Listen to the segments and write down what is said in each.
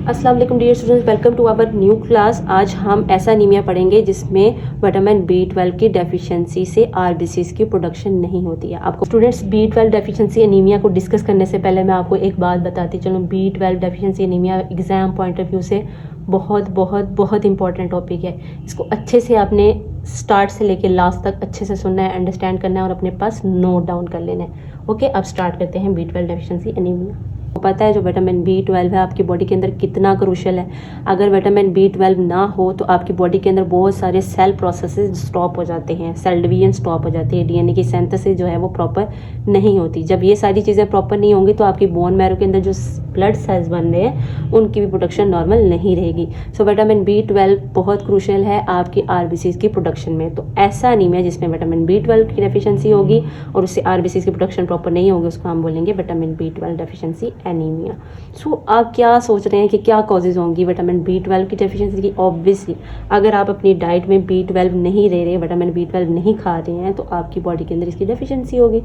अस्सलाम वालेकुम dear students, welcome to our new class. आज हम ऐसा एनीमिया पढ़ेंगे जिसमें विटामिन B12 की डेफिशिएंसी से आरबीसीज की प्रोडक्शन नहीं होती है। आपको स्टूडेंट्स B12 डेफिशिएंसी एनीमिया को डिस्कस करने से पहले मैं आपको एक बात बताती चलूँ। B12 deficiency anaemia exam point of view से बहुत बहुत बहुत इंपॉर्टेंट टॉपिक है। इसको अच्छे से आपने स्टार्ट से लेकर लास्ट तक अच्छे से सुनना है, अंडरस्टैंड करना है और अपने पास नोट डाउन कर लेना है। ओके, अब स्टार्ट करते हैं B12 डेफिशिएंसी एनीमिया। पता है जो विटामिन B12 है आपकी बॉडी के अंदर कितना क्रूशियल है। अगर विटामिन B12 ना हो तो आपकी बॉडी के अंदर बहुत सारे सेल प्रोसेसेस स्टॉप हो जाते हैं, सेल डिवीजन स्टॉप हो जाती है, डीएनए की सिंथेसिस जो है वो प्रॉपर नहीं होती। जब ये सारी चीज़ें प्रॉपर नहीं होंगी तो आपकी बोन मैरो के अंदर जो ब्लड सेल्स बन रहे हैं उनकी भी प्रोडक्शन नॉर्मल नहीं रहेगी। सो विटामिन B12 बहुत क्रूशियल है आपकी आरबीसीज की प्रोडक्शन में। तो ऐसा एनीमिया जिसमें विटामिन B12 की डेफिशिएंसी होगी और उससे आरबीसीज की प्रोडक्शन प्रॉपर नहीं होगी उसको हम बोलेंगे विटामिन B12 डेफिशिएंसी एनीमिया। सो आप क्या सोच रहे हैं कि क्या कॉजेज होंगी विटामिन B12 की डेफिशिएंसी की? ऑब्वियसली अगर आप अपनी डाइट में B12 नहीं ले रहे, विटामिन B12 नहीं खा रहे हैं तो आपकी बॉडी के अंदर इसकी डेफिशिएंसी होगी।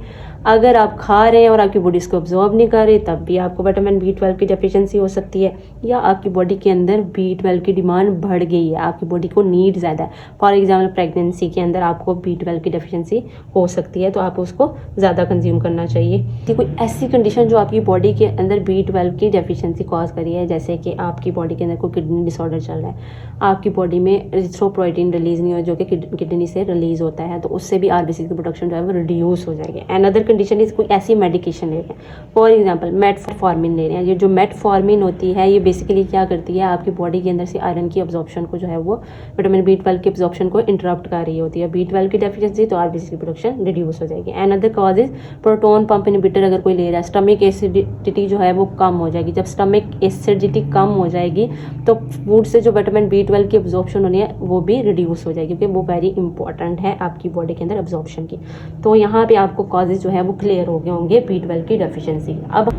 अगर आप खा रहे हैं और आपकी बॉडी इसको अब्जॉर्ब नहीं कर रही तब भी आपको विटामिन B12 की डेफिशिएंसी हो सकती है। या आपकी बॉडी के अंदर B12 की डिमांड बढ़ गई है, आपकी बॉडी को नीड ज़्यादा है। फॉर एग्जाम्पल प्रेगनेंसी के अंदर आपको B12 की डेफिशिएंसी हो सकती है तो आपको उसको ज़्यादा कंज्यूम करना चाहिए। कोई ऐसी कंडीशन जो आपकी बॉडी के अंदर B12 की डेफिशिएंसी कॉज करी है, जैसे कि आपकी बॉडी के अंदर कोई किडनी डिसऑर्डर चल रहा है, आपकी बॉडी में एरिथ्रोपोइटिन रिलीज नहीं हो जो कि किडनी से रिलीज होता है, तो उससे भी आरबीसी की प्रोडक्शन जो है वो रिड्यूस हो जाएगी। अनदर कंडीशन इज कोई ऐसी मेडिकेशन ले रहे हैं, फॉर एग्जांपल मेटफॉर्मिन ले रहे हैं। ये जो मेटफॉर्मिन होती है ये बेसिकली क्या करती है, आपकी बॉडी के अंदर से आयरन की अब्जॉर्प्शन को जो है वो विटामिन B12 की अब्जॉर्प्शन को इंटरप्ट कर रही होती है। B12 की डेफिशिएंसी तो आरबीसी की प्रोडक्शन रिड्यूस हो जाएगी। Another cause is proton pump inhibitor अगर कोई ले रहा है, स्टमक एसिडिटी जो है वो कम हो जाएगी। जब स्टमक एसिडिटी कम हो जाएगी तो फूड से जो विटामिन B12 की अब्जॉर्प्शन होनी है वो भी रिड्यूस हो जाएगी, क्योंकि वो वेरी इंपॉर्टेंट है आपकी बॉडी के अंदर अब्जॉर्प्शन की। तो यहाँ पे आपको कॉजेज जो है वो क्लियर हो गए होंगे B12 की डेफिशिएंसी। अब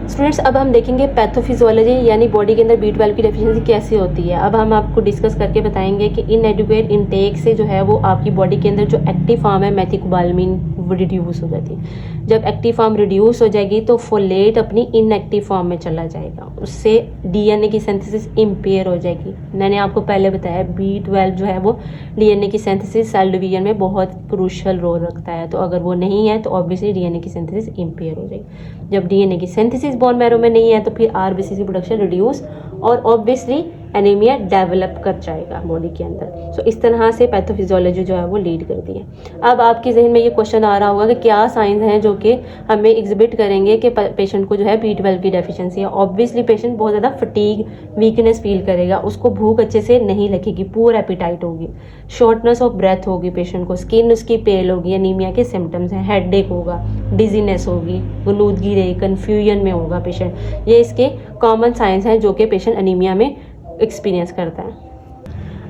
स्टूडेंट्स अब हम देखेंगे पैथोफिजियोलॉजी यानी बॉडी के अंदर B12 की डेफिशिएंसी कैसे होती है। अब हम आपको डिस्कस करके बताएंगे कि इनएडिक्वेट इनटेक से जो है वो आपकी बॉडी के अंदर जो एक्टिव फॉर्म है मेथिकोबालामिन वो रिड्यूस हो जाती है। जब एक्टिव फॉर्म रिड्यूस हो जाएगी तो फोलेट अपनी इनएक्टिव फॉर्म में चला जाएगा, उससे डीएनए की सिंथेसिस इम्पेयर हो जाएगी। मैंने आपको पहले बताया B12 जो है वो डीएनए की सिंथेसिस सेल डिवीजन में बहुत क्रूशियल रोल रखता है, तो अगर वो नहीं है तो ऑब्वियसली डीएनए की सिंथेसिस इम्पेयर हो जाएगी। जब डीएनए की सिंथेसिस बोन मैरो में नहीं है तो फिर आरबीसी की प्रोडक्शन रिड्यूस और ऑब्वियसली एनीमिया डेवलप कर जाएगा बॉडी के अंदर। सो इस तरह से पैथोफिजियोलॉजी जो है वो लीड करती है। अब आपके जहन में ये क्वेश्चन आ रहा होगा कि क्या साइंस हैं जो कि हमें एग्जिबिट करेंगे कि पेशेंट को जो है B12 की डेफिशिएंसी है। ऑब्वियसली पेशेंट बहुत ज़्यादा फटीग वीकनेस फील करेगा, उसको भूख अच्छे से नहीं लगेगी, पुअर एपिटाइट होगी, शॉर्टनेस ऑफ ब्रेथ होगी पेशेंट को, स्किन उसकी पेल होगी, एनीमिया के सिम्टम्स हैं, हेडेक होगा, डिजीनेस होगी, गलूदगी रहेगी, कन्फ्यूजन में होगा पेशेंट। ये इसके कॉमन साइंस हैं जो कि पेशेंट एनीमिया में एक्सपीरियंस करता है।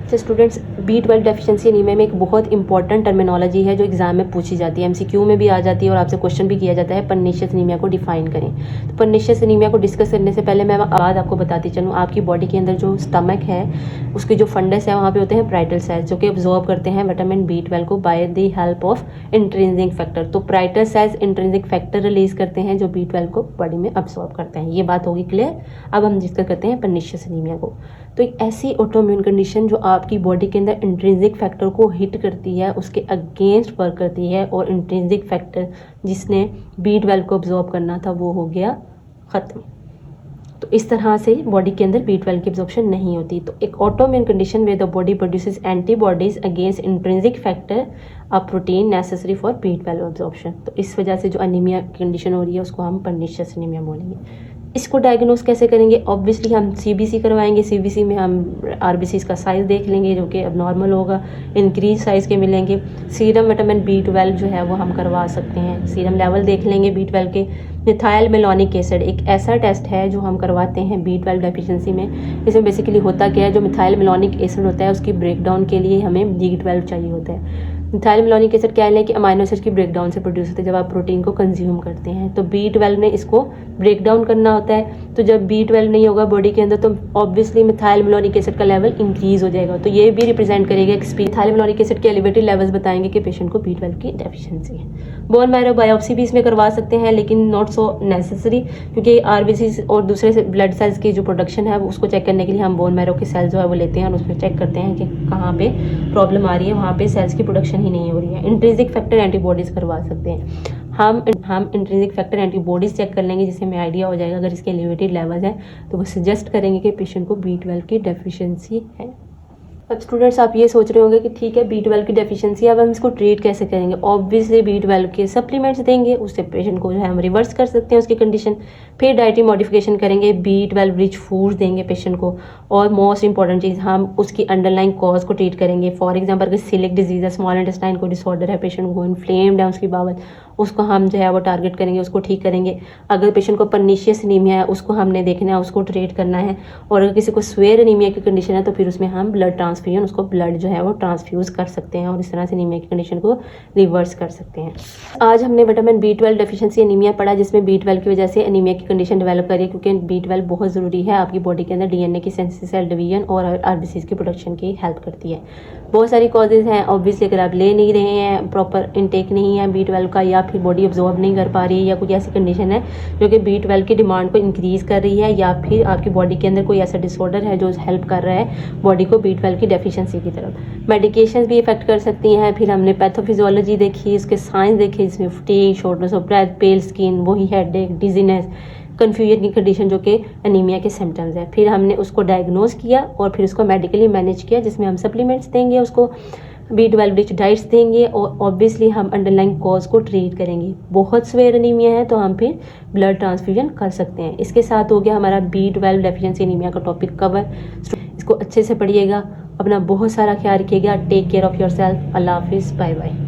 तो स्टूडेंट्स B12 डेफिशिएंसी एनीमिया में एक बहुत इंपॉर्टेंट टर्मिनोलॉजी है जो एग्जाम में पूछी जाती है, एमसीक्यू में भी आ जाती है और आपसे क्वेश्चन भी किया जाता है। पर्नीशियस एनीमिया को डिफाइन करें। तो पर्नीशियस एनीमिया को डिस्कस करने से पहले मैं बात आपको बताती चलूँ, आपकी बॉडी के अंदर जो स्टमक है उसके जो फंडस है वहाँ पे होते हैं पाराइटल सेल्स जो कि अब्जॉर्ब करते हैं विटामिन B12 को by the help of intrinsic factor. तो पाराइटल सेल्स इंट्रिंसिक फैक्टर रिलीज करते हैं जो B12 को बॉडी में अब्जॉर्ब करते हैं। ये बात होगी क्लियर। अब हम डिस्कस करते हैं पर्नीशियस एनीमिया को। तो एक ऐसी ऑटोइम्यून कंडीशन जो आपकी बॉडी के अंदर इंट्रिंसिक फैक्टर को हिट करती है, उसके अगेंस्ट वर्क करती है और इंट्रिंसिक फैक्टर जिसने B12 को अब्जॉर्ब करना था वो हो गया ख़त्म। तो इस तरह से बॉडी के अंदर B12 की अब्जॉर्प्शन नहीं होती। तो एक ऑटोइम्यून कंडीशन में the body produces antibodies against intrinsic factor a protein necessary for B12 absorption. तो इस वजह से जो एनीमिया कंडीशन हो रही है उसको हम पर्नीशियस एनीमिया बोलेंगे। इसको डायग्नोस कैसे करेंगे? ऑब्वियसली हम सीबीसी करवाएंगे। सीबीसी में हम आरबीसीज का साइज़ देख लेंगे जो कि अब नॉर्मल होगा, इंक्रीज साइज़ के मिलेंगे। सीरम विटामिन B12 जो है वो हम करवा सकते हैं, सीरम लेवल देख लेंगे B12 के। मिथाइल मेलोनिक एसिड एक ऐसा टेस्ट है जो हम करवाते हैं B12 डेफिशिएंसी में। इसमें बेसिकली होता क्या है, जो मिथाइल मेलोनिक एसिड होता है उसकी ब्रेकडाउन के लिए हमें B12 चाहिए होता है। मिथाइल मेलोनिक एसिड क्या है कि अमाइनो एसिड की ब्रेकडाउन से प्रोड्यूस होते हैं जब आप प्रोटीन को कंज्यूम करते हैं। तो B12 ने इसको ब्रेक डाउन करना होता है। तो जब B12 नहीं होगा बॉडी के अंदर तो ऑब्वियसली मिथाइल मेलोनिक एसिड का लेवल इंक्रीज हो जाएगा। तो ये भी रिप्रेजेंट करेगा मिथाइल मेलोनिक एसिड के एलिवेटेड लेवल्स बताएंगे कि पेशेंट को B12 की डेफिशिएंसी है। बोन मैरो बायोप्सी भी इसमें करवा सकते हैं, लेकिन नॉट सो नेसेसरी, क्योंकि RBC और दूसरे ब्लड सेल्स की जो प्रोडक्शन है उसको चेक करने के लिए हम बोन मैरो के सेल्स जो है वो लेते हैं और उसमें चेक करते हैं कि कहाँ पे प्रॉब्लम आ रही है, वहाँ पे सेल्स की प्रोडक्शन ही नहीं हो रही है। इंट्रिंसिक फैक्टर एंटीबॉडीज करवा सकते हैं। हम इंट्रिंसिक फैक्टर एंटीबॉडीज चेक कर लेंगे जिससे हमें आइडिया हो जाएगा अगर इसके एलिवेटेड लेवल है तो वो सजेस्ट करेंगे कि पेशेंट को B12 की डेफिशिएंसी है। अब स्टूडेंट्स आप ये सोच रहे होंगे कि ठीक है B12 की डेफिशिएंसी, अब हम इसको ट्रीट कैसे करेंगे। ऑब्वियसली B12 के सप्लीमेंट्स देंगे, उससे पेशेंट को जो है हम रिवर्स कर सकते हैं उसकी कंडीशन। फिर डाइटरी मॉडिफिकेशन करेंगे, B12 रिच फूड्स देंगे पेशेंट को, और मोस्ट इंपॉर्टेंट चीज़ हम उसकी अंडरलाइन कॉज को ट्रीट करेंगे। फॉर एग्जाम्पल अगर सिलिक डिजीज़ है, स्मॉल इंटेस्टाइन को डिसऑर्डर है, पेशेंट को इन्फ्लेम्ड है उसकी बावल, उसको हम जो है वो टारगेट करेंगे, उसको ठीक करेंगे। अगर पेशेंट को पर्नीशियस एनीमिया है उसको हमने देखना है, उसको ट्रीट करना है। और अगर किसी को स्वेयर एनीमिया की कंडीशन है तो फिर उसमें हम ब्लड ट्रांसफ्यूजन, उसको ब्लड जो है वो ट्रांसफ्यूज कर सकते हैं और इस तरह से एनीमिया की कंडीशन को रिवर्स कर सकते हैं। आज हमने विटामिन B12 डेफिशिएंसी एनीमिया पढ़ा, जिसमें B12 की वजह से एनीमिया की कंडीशन डेवलप करी, क्योंकि B12 बहुत ज़रूरी है आपकी बॉडी के अंदर DNA की सेंसिटिव सेल डिवीजन और RBCs की प्रोडक्शन की हेल्प करती है। बहुत सारी कॉजेज़ हैं ऑब्वियसली, अगर आप ले नहीं रहे हैं, प्रॉपर इनटेक नहीं है B12 का, या फिर बॉडी अब्जॉर्ब नहीं कर पा रही है, या कुछ ऐसी कंडीशन है जो कि B12 की डिमांड को इंक्रीज़ कर रही है, या फिर आपकी बॉडी के अंदर कोई ऐसा डिसऑर्डर है जो हेल्प कर रहा है बॉडी को B12 की डेफिशिएंसी की तरफ। मेडिकेशंस भी इफेक्ट कर सकती हैं। फिर हमने पैथोफिजियोलॉजी देखी, उसके साइंस देखे, जिसमें fatigue, shortness of breath, pale skin, वही हेडेक, डिजीनेस, कन्फ्यूजन की कंडीशन जो कि एनीमिया के सिम्टम्स है। फिर हमने उसको डायग्नोज किया और फिर उसको मेडिकली मैनेज किया, जिसमें हम सप्लीमेंट्स देंगे, उसको B12 रिच डाइट्स देंगे और ऑब्वियसली हम अंडरलाइन कॉज को ट्रीट करेंगे। बहुत स्वेयर एनीमिया है तो हम फिर ब्लड ट्रांसफ्यूजन कर सकते हैं। इसके साथ हो गया हमारा B12 डेफिशिएंसी एनीमिया का टॉपिक कवर। इसको अच्छे से पढ़िएगा, अपना बहुत सारा ख्याल रखिएगा। Take care of yourself. अल्लाह हाफिज़, बाय बाय।